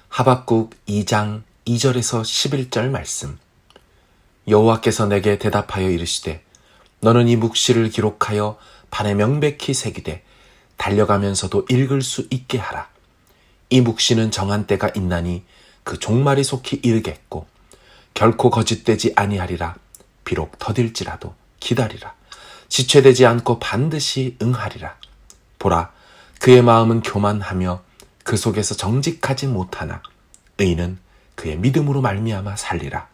하박국 2장 2절에서 11절 말씀. 여호와께서 내게 대답하여 이르시되 너는 이 묵시를 기록하여 판에 명백히 새기되 달려가면서도 읽을 수 있게 하라. 이 묵시는 정한 때가 있나니 그 종말이 속히 이르겠고 결코 거짓되지 아니하리라. 비록 더딜지라도 기다리라. 지체되지 않고 반드시 응하리라. 보라, 그의 마음은 교만하며 그 속에서 정직하지 못하나 의인은 그의 믿음으로 말미암아 살리라.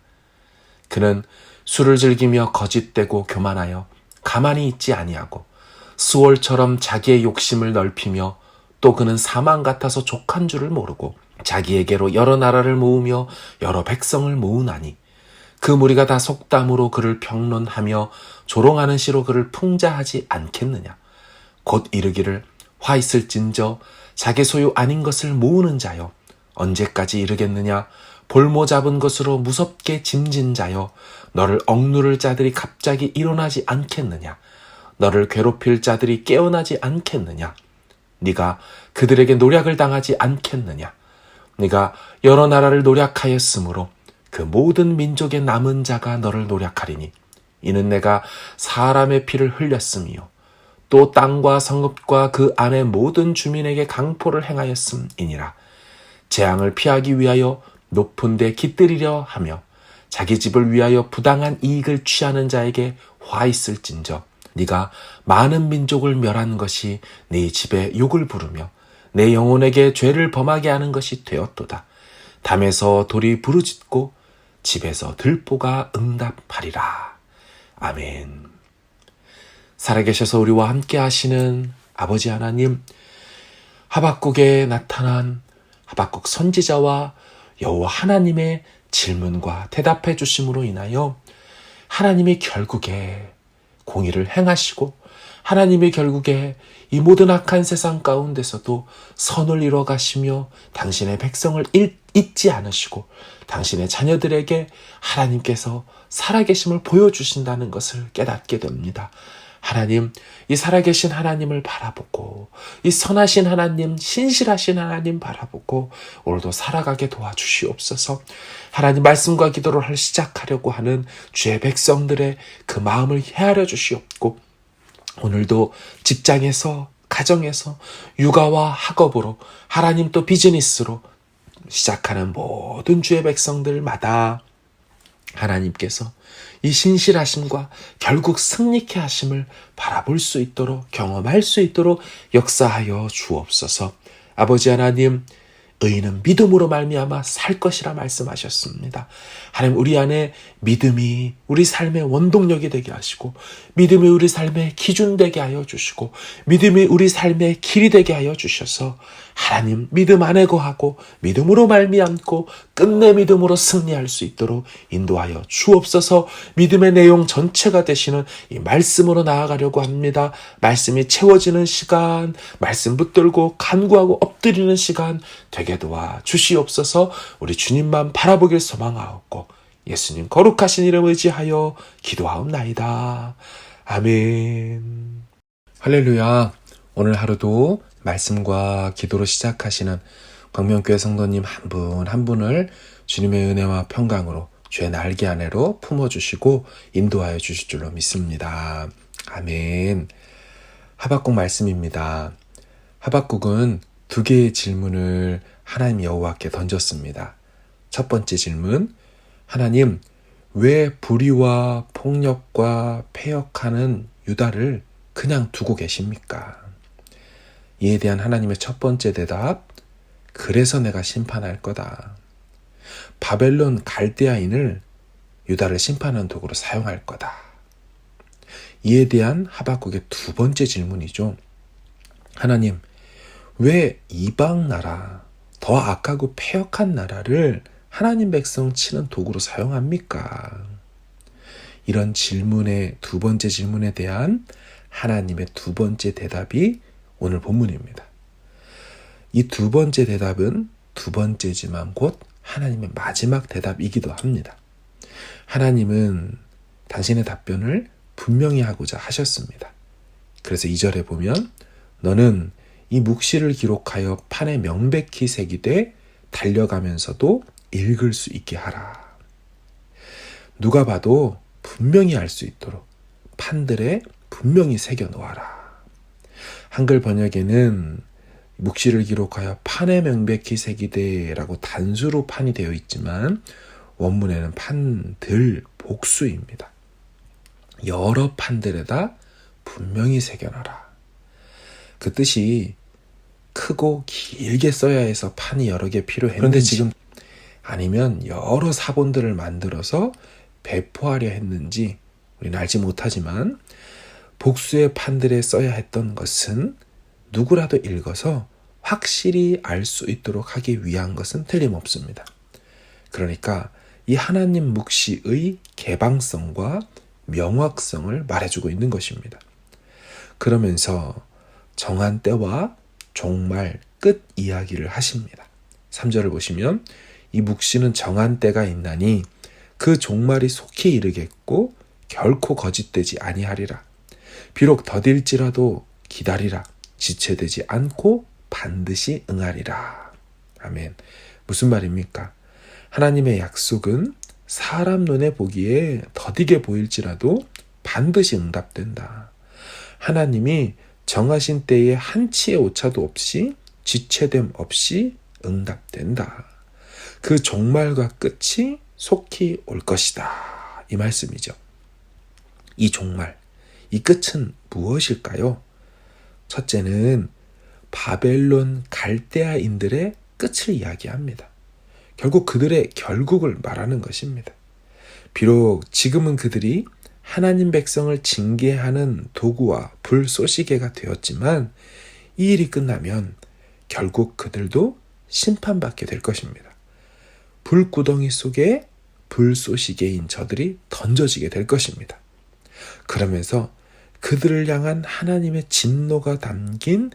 그는 술을 즐기며 거짓되고 교만하여 가만히 있지 아니하고 수월처럼 자기의 욕심을 넓히며 또 그는 사망 같아서 족한 줄을 모르고 자기에게로 여러 나라를 모으며 여러 백성을 모으나니 그 무리가 다 속담으로 그를 평론하며 조롱하는 시로 그를 풍자하지 않겠느냐. 곧 이르기를 화 있을진저 자기 소유 아닌 것을 모으는 자여 언제까지 이르겠느냐. 볼모 잡은 것으로 무섭게 짐진 자여 너를 억누를 자들이 갑자기 일어나지 않겠느냐. 너를 괴롭힐 자들이 깨어나지 않겠느냐. 네가 그들에게 노략을 당하지 않겠느냐. 네가 여러 나라를 노략하였으므로 그 모든 민족의 남은 자가 너를 노략하리니 이는 내가 사람의 피를 흘렸으며 또 땅과 성읍과 그 안의 모든 주민에게 강포를 행하였음이니라. 재앙을 피하기 위하여 높은 데 깃들이려 하며 자기 집을 위하여 부당한 이익을 취하는 자에게 화 있을진저 네가 많은 민족을 멸한 것이 네 집에 욕을 부르며 내 영혼에게 죄를 범하게 하는 것이 되었도다. 담에서 돌이 부르짖고 집에서 들보가 응답하리라. 아멘. 살아계셔서 우리와 함께 하시는 아버지 하나님, 하박국에 나타난 하박국 선지자와 여호와 하나님의 질문과 대답해 주심으로 인하여 하나님이 결국에 공의를 행하시고 하나님이 결국에 이 모든 악한 세상 가운데서도 선을 이뤄 가시며 당신의 백성을 잊지 않으시고 당신의 자녀들에게 하나님께서 살아계심을 보여주신다는 것을 깨닫게 됩니다. 하나님, 이 살아계신 하나님을 바라보고 이 선하신 하나님, 신실하신 하나님 바라보고 오늘도 살아가게 도와주시옵소서. 하나님 말씀과 기도를 시작하려고 하는 주의 백성들의 그 마음을 헤아려 주시옵고 오늘도 직장에서 가정에서 육아와 학업으로 하나님 또 비즈니스로 시작하는 모든 주의 백성들마다 하나님께서 이 신실하심과 결국 승리케 하심을 바라볼 수 있도록 경험할 수 있도록 역사하여 주옵소서. 아버지 하나님, 의인은 믿음으로 말미암아 살 것이라 말씀하셨습니다. 하나님, 우리 안에 믿음이 우리 삶의 원동력이 되게 하시고 믿음이 우리 삶의 기준 되게 하여 주시고 믿음이 우리 삶의 길이 되게 하여 주셔서 하나님 믿음 안에 거하고 믿음으로 말미암고 끝내 믿음으로 승리할 수 있도록 인도하여 주옵소서. 믿음의 내용 전체가 되시는 이 말씀으로 나아가려고 합니다. 말씀이 채워지는 시간, 말씀 붙들고 간구하고 엎드리는 시간 되게 도와 주시옵소서. 우리 주님만 바라보길 소망하옵고 예수님 거룩하신 이름 의지하여 기도하옵나이다. 아멘. 할렐루야. 오늘 하루도 말씀과 기도로 시작하시는 광명교회 성도님 한 분 한 분을 주님의 은혜와 평강으로 주의 날개 아래로 품어주시고 인도하여 주실 줄로 믿습니다. 아멘. 하박국 말씀입니다. 하박국은 두 개의 질문을 하나님 여호와께 던졌습니다. 첫 번째 질문, 하나님, 왜 불의와 폭력과 패역하는 유다를 그냥 두고 계십니까? 이에 대한 하나님의 첫 번째 대답, 그래서 내가 심판할 거다. 바벨론 갈대아인을 유다를 심판하는 도구로 사용할 거다. 이에 대한 하박국의 두 번째 질문이죠. 하나님, 왜 이방 나라, 더 악하고 패역한 나라를 하나님 백성 치는 도구로 사용합니까? 이런 질문의 두 번째 질문에 대한 하나님의 두 번째 대답이 오늘 본문입니다. 이 두 번째 대답은 두 번째지만 곧 하나님의 마지막 대답이기도 합니다. 하나님은 당신의 답변을 분명히 하고자 하셨습니다. 그래서 2절에 보면 너는 이 묵시를 기록하여 판에 명백히 새기되 달려가면서도 읽을 수 있게 하라. 누가 봐도 분명히 알 수 있도록 판들에 분명히 새겨 놓아라. 한글 번역에는 묵시를 기록하여 판에 명백히 새기되라고 단수로 판이 되어 있지만 원문에는 판들 복수입니다. 여러 판들에다 분명히 새겨놔라. 그 뜻이 크고 길게 써야 해서 판이 여러 개 필요했는지, 그런데 지금 아니면 여러 사본들을 만들어서 배포하려 했는지 우리는 알지 못하지만 복수의 판들에 써야 했던 것은 누구라도 읽어서 확실히 알 수 있도록 하기 위한 것은 틀림없습니다. 그러니까 이 하나님 묵시의 개방성과 명확성을 말해주고 있는 것입니다. 그러면서 정한 때와 종말 끝 이야기를 하십니다. 3절을 보시면 이 묵시는 정한 때가 있나니 그 종말이 속히 이르겠고 결코 거짓되지 아니하리라. 비록 더딜지라도 기다리라. 지체되지 않고 반드시 응하리라. 아멘. 무슨 말입니까? 하나님의 약속은 사람 눈에 보기에 더디게 보일지라도 반드시 응답된다. 하나님이 정하신 때에 한치의 오차도 없이 지체됨 없이 응답된다. 그 종말과 끝이 속히 올 것이다. 이 말씀이죠. 이 종말, 이 끝은 무엇일까요? 첫째는 바벨론 갈대아인들의 끝을 이야기합니다. 결국 그들의 결국을 말하는 것입니다. 비록 지금은 그들이 하나님 백성을 징계하는 도구와 불쏘시개가 되었지만 이 일이 끝나면 결국 그들도 심판받게 될 것입니다. 불구덩이 속에 불쏘시개인 저들이 던져지게 될 것입니다. 그러면서 그들을 향한 하나님의 진노가 담긴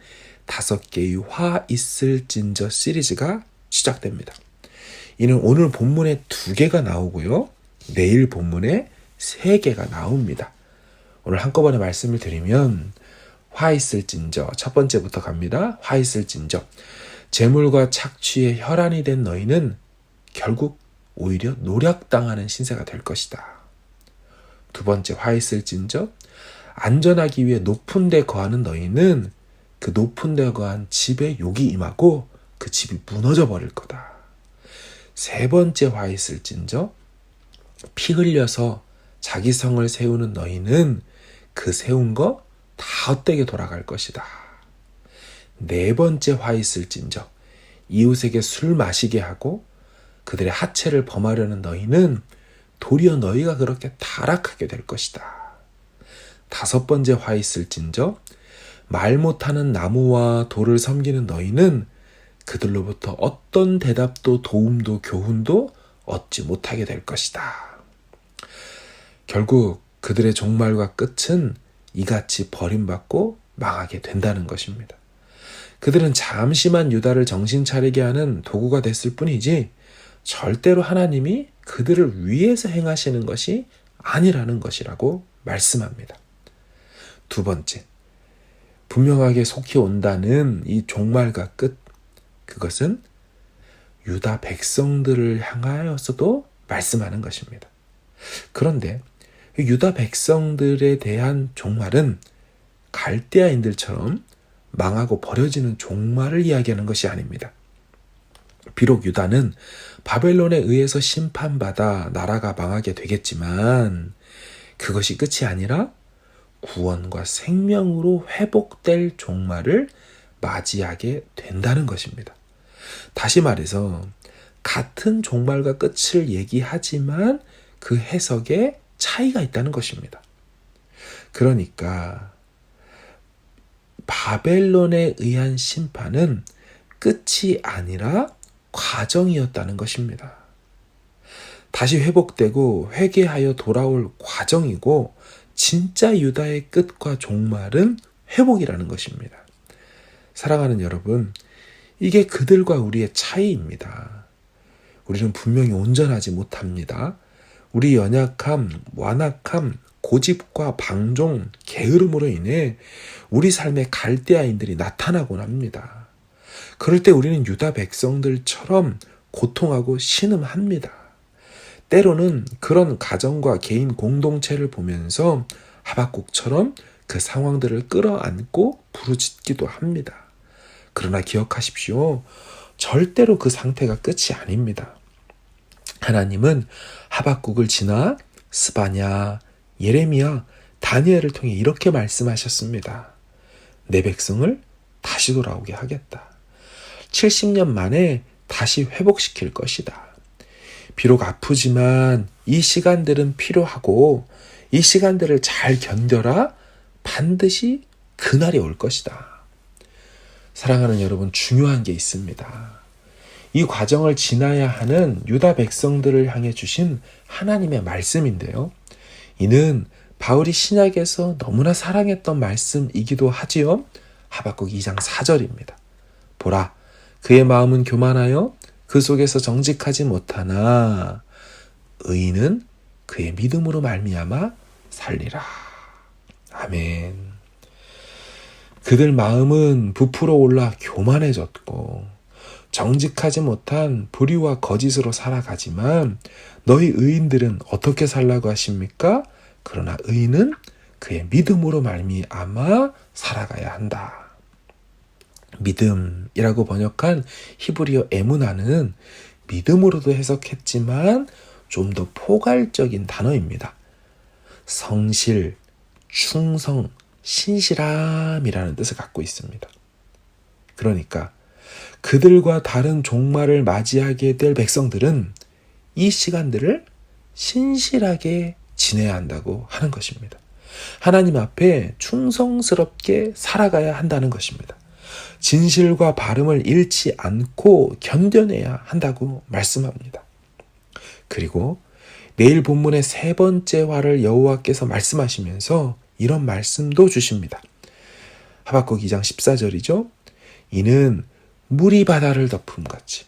5개의 화 있을진저 시리즈가 시작됩니다. 이는 오늘 본문에 2개가 나오고요. 내일 본문에 3개가 나옵니다. 오늘 한꺼번에 말씀을 드리면 화 있을진저 첫 번째부터 갑니다. 화 있을진저 재물과 착취에 혈안이 된 너희는 결국 오히려 노략당하는 신세가 될 것이다. 두 번째 화 있을진저 안전하기 위해 높은 데 거하는 너희는 그 높은 데 거한 집에 욕이 임하고 그 집이 무너져 버릴 거다. 세 번째 화 있을진저 피 흘려서 자기 성을 세우는 너희는 그 세운 거 다 헛되게 돌아갈 것이다. 네 번째 화 있을진저 이웃에게 술 마시게 하고 그들의 하체를 범하려는 너희는 도리어 너희가 그렇게 타락하게 될 것이다. 다섯 번째 화 있을진저 말 못하는 나무와 돌을 섬기는 너희는 그들로부터 어떤 대답도 도움도 교훈도 얻지 못하게 될 것이다. 결국 그들의 종말과 끝은 이같이 버림받고 망하게 된다는 것입니다. 그들은 잠시만 유다를 정신 차리게 하는 도구가 됐을 뿐이지 절대로 하나님이 그들을 위해서 행하시는 것이 아니라는 것이라고 말씀합니다. 두 번째, 분명하게 속히 온다는 이 종말과 끝, 그것은 유다 백성들을 향하여서도 말씀하는 것입니다. 그런데 유다 백성들에 대한 종말은 갈대아인들처럼 망하고 버려지는 종말을 이야기하는 것이 아닙니다. 비록 유다는 바벨론에 의해서 심판받아 나라가 망하게 되겠지만 그것이 끝이 아니라 구원과 생명으로 회복될 종말을 맞이하게 된다는 것입니다. 다시 말해서 같은 종말과 끝을 얘기하지만 그 해석에 차이가 있다는 것입니다. 그러니까 바벨론에 의한 심판은 끝이 아니라 과정이었다는 것입니다. 다시 회복되고 회개하여 돌아올 과정이고 진짜 유다의 끝과 종말은 회복이라는 것입니다. 사랑하는 여러분, 이게 그들과 우리의 차이입니다. 우리는 분명히 온전하지 못합니다. 우리 연약함, 완악함, 고집과 방종, 게으름으로 인해 우리 삶의 갈대아인들이 나타나곤 합니다. 그럴 때 우리는 유다 백성들처럼 고통하고 신음합니다. 때로는 그런 가정과 개인 공동체를 보면서 하박국처럼 그 상황들을 끌어안고 부르짖기도 합니다. 그러나 기억하십시오. 절대로 그 상태가 끝이 아닙니다. 하나님은 하박국을 지나 스바냐, 예레미야, 다니엘을 통해 이렇게 말씀하셨습니다. 내 백성을 다시 돌아오게 하겠다. 70년 만에 다시 회복시킬 것이다. 비록 아프지만 이 시간들은 필요하고 이 시간들을 잘 견뎌라. 반드시 그날이 올 것이다. 사랑하는 여러분, 중요한 게 있습니다. 이 과정을 지나야 하는 유다 백성들을 향해 주신 하나님의 말씀인데요. 이는 바울이 신약에서 너무나 사랑했던 말씀이기도 하지요. 하박국 2장 4절입니다. 보라, 그의 마음은 교만하여 그 속에서 정직하지 못하나 의인은 그의 믿음으로 말미암아 살리라. 아멘. 그들 마음은 부풀어 올라 교만해졌고 정직하지 못한 불의와 거짓으로 살아가지만 너희 의인들은 어떻게 살라고 하십니까? 그러나 의인은 그의 믿음으로 말미암아 살아가야 한다. 믿음이라고 번역한 히브리어 에무나는 믿음으로도 해석했지만 좀 더 포괄적인 단어입니다. 성실, 충성, 신실함이라는 뜻을 갖고 있습니다. 그러니까 그들과 다른 종말을 맞이하게 될 백성들은 이 시간들을 신실하게 지내야 한다고 하는 것입니다. 하나님 앞에 충성스럽게 살아가야 한다는 것입니다. 진실과 발음을 잃지 않고 견뎌내야 한다고 말씀합니다. 그리고 내일 본문의 세 번째 화를 여호와께서 말씀하시면서 이런 말씀도 주십니다. 하박국 2장 14절이죠. 이는 물이 바다를 덮음같이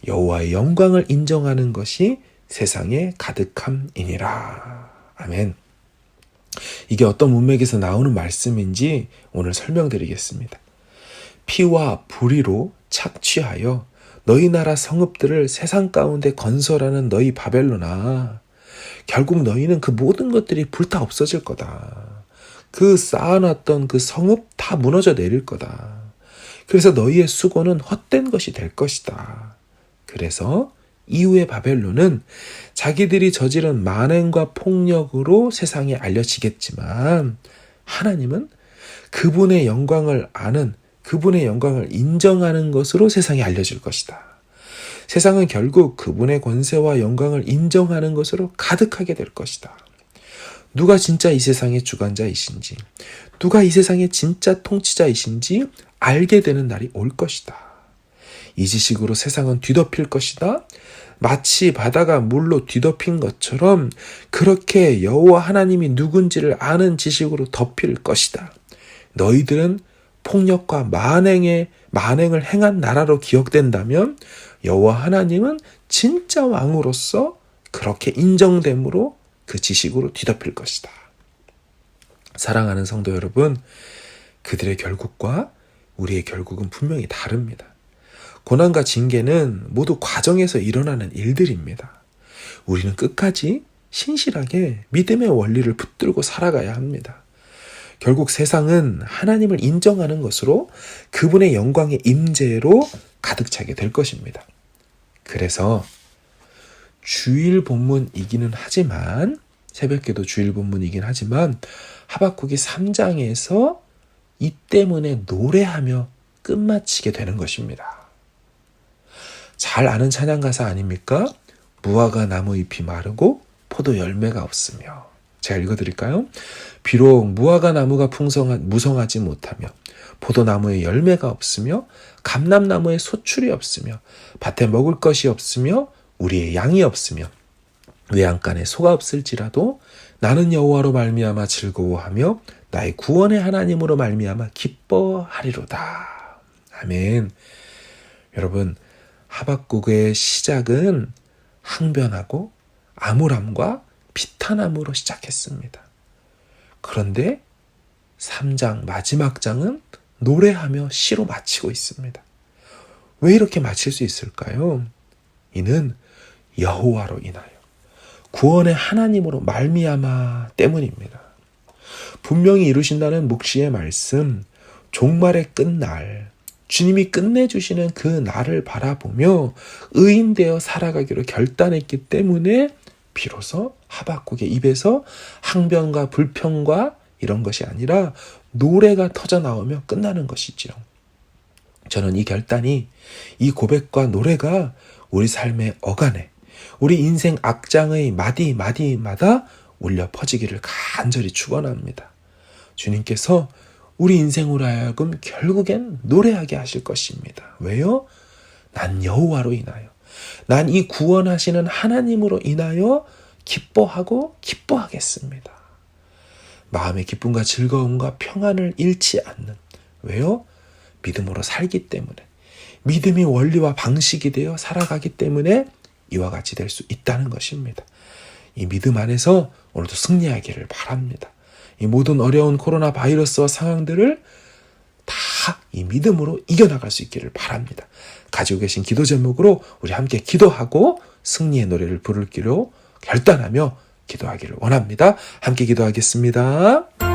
여호와의 영광을 인정하는 것이 세상에 가득함이니라. 아멘. 이게 어떤 문맥에서 나오는 말씀인지 오늘 설명드리겠습니다. 피와 불의로 착취하여 너희 나라 성읍들을 세상 가운데 건설하는 너희 바벨론아, 결국 너희는 그 모든 것들이 불타 없어질 거다. 그 쌓아놨던 그 성읍 다 무너져 내릴 거다. 그래서 너희의 수고는 헛된 것이 될 것이다. 그래서 이후의 바벨론은 자기들이 저지른 만행과 폭력으로 세상에 알려지겠지만 하나님은 그분의 영광을 아는, 그분의 영광을 인정하는 것으로 세상에 알려질 것이다. 세상은 결국 그분의 권세와 영광을 인정하는 것으로 가득하게 될 것이다. 누가 진짜 이 세상의 주관자이신지, 누가 이 세상의 진짜 통치자이신지 알게 되는 날이 올 것이다. 이 지식으로 세상은 뒤덮일 것이다. 마치 바다가 물로 뒤덮인 것처럼 그렇게 여호와 하나님이 누군지를 아는 지식으로 덮일 것이다. 너희들은 폭력과 만행을 행한 나라로 기억된다면 여호와 하나님은 진짜 왕으로서 그렇게 인정됨으로 그 지식으로 뒤덮일 것이다. 사랑하는 성도 여러분, 그들의 결국과 우리의 결국은 분명히 다릅니다. 고난과 징계는 모두 과정에서 일어나는 일들입니다. 우리는 끝까지 신실하게 믿음의 원리를 붙들고 살아가야 합니다. 결국 세상은 하나님을 인정하는 것으로 그분의 영광의 임재로 가득 차게 될 것입니다. 그래서 주일 본문이기는 하지만, 새벽기도 주일 본문이긴 하지만 하박국이 3장에서 이 때문에 노래하며 끝마치게 되는 것입니다. 잘 아는 찬양가사 아닙니까? 무화과 나무 잎이 마르고 포도 열매가 없으며. 제가 읽어드릴까요? 비록 무화과 나무가 무성하지 못하며 포도나무에 열매가 없으며 감람나무에 소출이 없으며 밭에 먹을 것이 없으며 우리의 양이 없으며 외양간에 소가 없을지라도 나는 여호와로 말미암아 즐거워하며 나의 구원의 하나님으로 말미암아 기뻐하리로다. 아멘. 여러분, 하박국의 시작은 항변하고 암울함과 비탄함으로 시작했습니다. 그런데 3장 마지막 장은 노래하며 시로 마치고 있습니다. 왜 이렇게 마칠 수 있을까요? 이는 여호와로 인하여 구원의 하나님으로 말미암아 때문입니다. 분명히 이루신다는 묵시의 말씀, 종말의 끝날, 주님이 끝내주시는 그 날을 바라보며 의인되어 살아가기로 결단했기 때문에 비로소 하박국의 입에서 항변과 불평과 이런 것이 아니라 노래가 터져 나오며 끝나는 것이지요. 저는 이 결단이, 이 고백과 노래가 우리 삶의 어간에, 우리 인생 악장의 마디마디마다 울려 퍼지기를 간절히 축원합니다. 주님께서 우리 인생으로 하여금 결국엔 노래하게 하실 것입니다. 왜요? 난 여호와로 인하여, 난 이 구원하시는 하나님으로 인하여 기뻐하고 기뻐하겠습니다. 마음의 기쁨과 즐거움과 평안을 잃지 않는, 왜요? 믿음으로 살기 때문에, 믿음이 원리와 방식이 되어 살아가기 때문에 이와 같이 될 수 있다는 것입니다. 이 믿음 안에서 오늘도 승리하기를 바랍니다. 이 모든 어려운 코로나 바이러스와 상황들을 다 이 믿음으로 이겨나갈 수 있기를 바랍니다. 가지고 계신 기도 제목으로 우리 함께 기도하고 승리의 노래를 부르기로 결단하며 기도하기를 원합니다. 함께 기도하겠습니다.